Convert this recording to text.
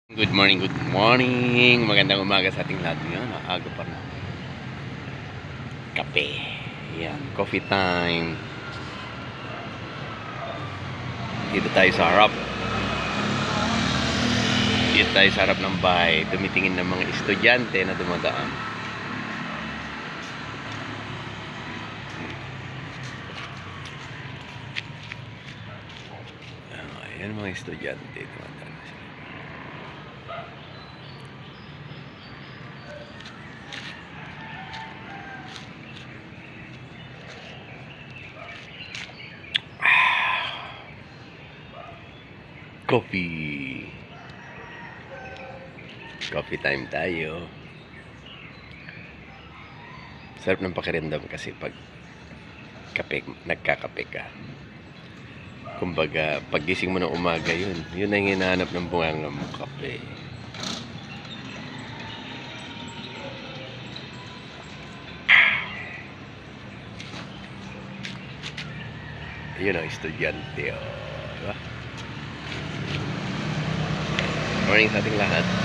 Good morning, good morning. Magandang umaga sa ating lahat ngayon. Aga pa na. Kape. Yan, coffee time. Dito tayo sa harap. Dito tayo sa harap ng bahay. Tumitingin ng mga estudyante na dumadaan. Ayan mga estudyante dumadaan. Coffee. Coffee time tayo. Sarap ng pakiramdam kasi pag nagkakape ka. Kumbaga, paggising mo ng umaga yun ang hinahanap ng bunganga mo, kape. Yun ang estudyante, oh. Diba? Morning sa ating lahat.